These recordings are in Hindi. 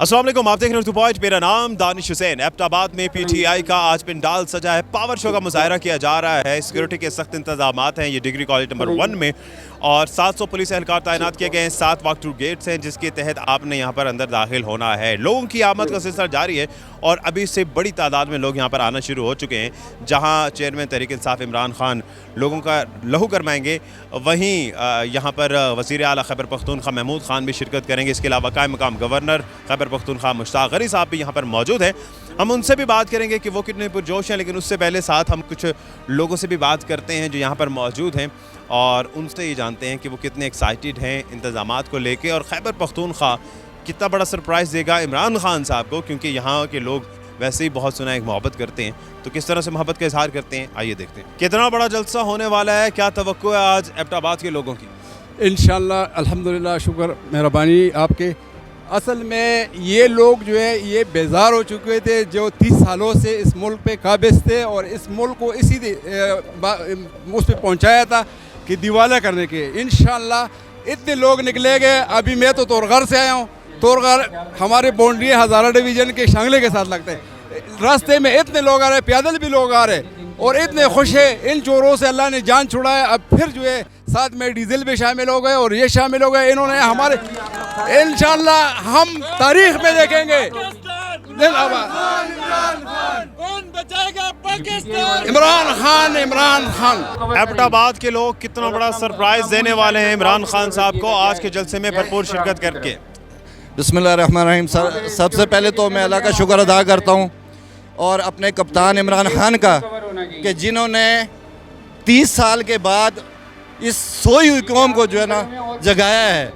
अस्सलाम वालेकुम, आप देख रहे हैं टू पॉइंट। मेरा नाम दानिश हुसैन। एबटाबाद में पीटीआई का आज पंडाल सजा है, पावर शो का मुजाहरा किया जा रहा है। सिक्योरिटी के सख्त इंतजाम हैं ये डिग्री कॉलेज नंबर 1 में, और 700 पुलिस एहलकार तैनात किए गए हैं। 7 वॉक थ्रू गेट्स हैं जिसके तहत आपने यहाँ पर अंदर दाखिल होना है। लोगों की आमद का सिलसिला जारी है और अभी से बड़ी तादाद में लोग यहाँ पर आना शुरू हो चुके हैं। जहाँ चेयरमैन तहरीक इंसाफ इमरान खान लोगों का लहू करवाएंगे, वहीं यहाँ पर वज़ीर आला खैबर पख्तूनख्वा महमूद खान भी शिरकत करेंगे। इसके अलावा कायम मकाम गवर्नर खैबर पख्तूनख्वा मुश्ताक गनी साहब भी यहाँ पर मौजूद हैं। हम उनसे भी बात करेंगे कि वो कितने पुरजोश हैं, लेकिन उससे पहले साथ हम कुछ लोगों से भी बात करते हैं जो यहाँ पर मौजूद हैं और उनसे ये जानते हैं कि वो कितने एक्साइटेड हैं इंतज़ामात को लेके, और खैबर पख्तूनख्वा कितना बड़ा सरप्राइज़ देगा इमरान खान साहब को, क्योंकि यहाँ के लोग वैसे ही बहुत सुना एक मोहब्बत करते हैं। तो किस तरह से मोहब्बत का इजहार करते हैं, आइए देखते हैं। कितना बड़ा जलसा होने वाला है, क्या तवक्को है आज एबटाबाद के लोगों की? इंशाल्लाह अल्हम्दुलिल्लाह, शुक्र मेहरबानी आपके। असल में ये लोग जो है ये बेजार हो चुके थे, जो 30 सालों से इस मुल्क पे काबिज थे और इस मुल्क को इसी उस पर पहुँचाया था कि दिवाला करने के। इंशाल्लाह इतने लोग निकलेंगे। अभी मैं तो तोरगर से आया हूँ। तोरगर हमारे बाउंड्री हज़ारा डिवीज़न के शांगले के साथ लगते हैं। रास्ते में इतने लोग आ रहे, पैदल भी लोग आ रहे और इतने खुश है। इन चोरों से अल्लाह ने जान छुड़ाया। अब फिर जो है साथ में डीजल भी शामिल हो गए और ये शामिल हो गए। इन्होंने हमारे इंशाल्लाह हम तारीख में देखेंगे। कौन बचाएगा पाकिस्तान? इमरान खान, इमरान खान। एबटाबाद के लोग कितना बड़ा सरप्राइज़ देने वाले हैं इमरान खान साहब को आज के जलसे में भरपूर शिरकत करके। बिस्मिल्लाहिर्रहमानिर्रहीम। सबसे पहले तो मैं अल्लाह का शुक्र अदा करता हूँ और अपने कप्तान इमरान खान का, कि जिन्होंने 30 साल के बाद इस सोई हुई कौम को जो है ना जगाया है।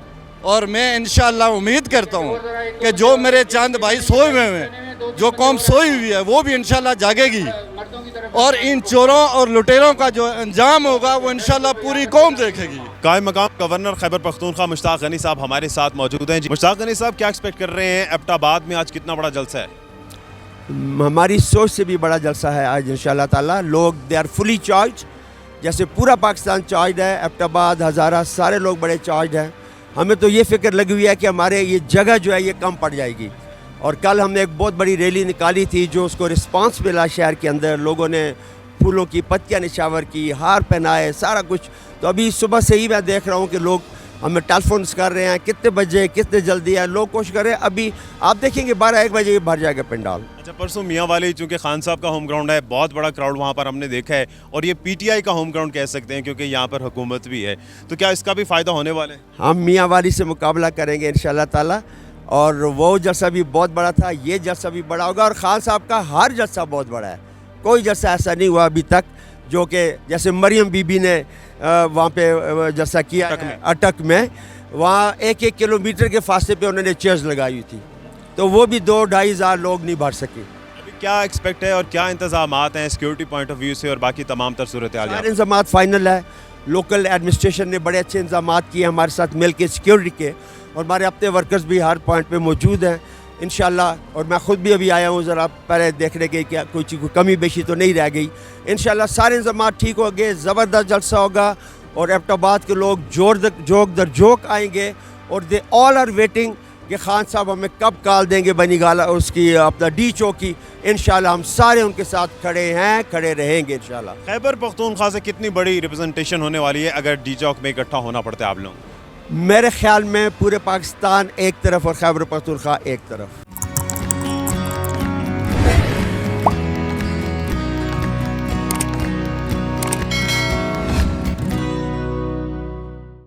और मैं इंशाअल्लाह उम्मीद करता हूँ कि जो मेरे चंद भाई सोए हुए हैं, जो कौम सोई हुई है, वो भी इंशाअल्लाह जागेगी और इन चोरों और लुटेरों का जो अंजाम होगा वो इंशाअल्लाह पूरी कौम देखेगी। कायम मकाम गवर्नर खैबर पख्तूनख्वा मुश्ताक गनी साहब हमारे साथ मौजूद हैं। मुश्ताक गनी साहब, क्या एक्सपेक्ट कर रहे हैं एबटाबाद में आज कितना बड़ा जलसा है? हमारी सोच से भी बड़ा जलसा है आज इंशाअल्लाह ताला। लोग दे आर फुली चार्ज, जैसे पूरा पाकिस्तान चार्ज है। एबटाबाद, हज़ारा, सारे लोग बड़े चार्ज हैं। हमें तो ये फिक्र लगी हुई है कि हमारे ये जगह जो है ये कम पड़ जाएगी। और कल हमने एक बहुत बड़ी रैली निकाली थी जो उसको रिस्पांस मिला शहर के अंदर। लोगों ने फूलों की पत्तियाँ निछावर की, हार पहनाए, सारा कुछ। तो अभी सुबह से ही मैं देख रहा हूँ कि लोग हमें टेलीफोन्स कर रहे हैं, कितने बजे, कितने जल्दी है। लोग कोशिश कर रहे हैं। अभी आप देखेंगे 12-1 बजे भर जाएगा पंडाल। अच्छा, परसों मियाँ वाली चूँकि खान साहब का होम ग्राउंड है, बहुत बड़ा क्राउड वहाँ पर हमने देखा है, और ये पीटीआई का होम ग्राउंड कह सकते हैं क्योंकि यहाँ पर हुकूमत भी है। तो क्या इसका भी फ़ायदा होने वाला है? हम मियाँ वाली से मुकाबला करेंगे इंशाअल्लाह ताला, और वो जलसा भी बहुत बड़ा था, ये जलसा भी बड़ा होगा। और खान साहब का हर जलसा बहुत बड़ा है। कोई जलसा ऐसा नहीं हुआ अभी तक जो कि जैसे मरियम बीबी ने वहाँ पे जलसा किया अटक में, वहाँ 1-1 किलोमीटर के फासले पे उन्होंने चेयर्स लगाई हुई थी, तो वो भी 2-2.5 हज़ार लोग नहीं भर सके। अभी क्या एक्सपेक्ट है और क्या इंतजामात हैं सिक्योरिटी पॉइंट ऑफ व्यू से और बाकी तमाम तर सूरत हाल? सारे इंतजाम फाइनल है। लोकल एडमिनिस्ट्रेशन ने बड़े अच्छे इंतजाम किए हमारे साथ मिल के सिक्योरिटी के, और हमारे अपने वर्कर्स भी हर पॉइंट पे मौजूद हैं इंशाल्लाह। और मैं ख़ुद भी अभी आया हूँ ज़रा पहले देखने के क्या कोई चीज़ कमी बेशी तो नहीं रह गई। इंशाल्लाह सारे इंतजाम ठीक हो गए, ज़बरदस्त जलसा होगा और एबटाबाद के लोग जोक दर जोक आएंगे। और दे ऑल आर वेटिंग कि खान साहब हमें कब कॉल देंगे बनी गाला उसकी अपना डी चौकी। इंशाल्लाह हम सारे उनके साथ खड़े हैं, खड़े रहेंगे इंशाल्लाह। खैबर पख्तूनख्वा से कितनी बड़ी रिप्रेजेंटेशन होने वाली है अगर डी चौक में इकट्ठा होना पड़ता है आप लोग? मेरे ख्याल में पूरे पाकिस्तान एक तरफ और खैबर पख्तूनख्वा एक तरफ।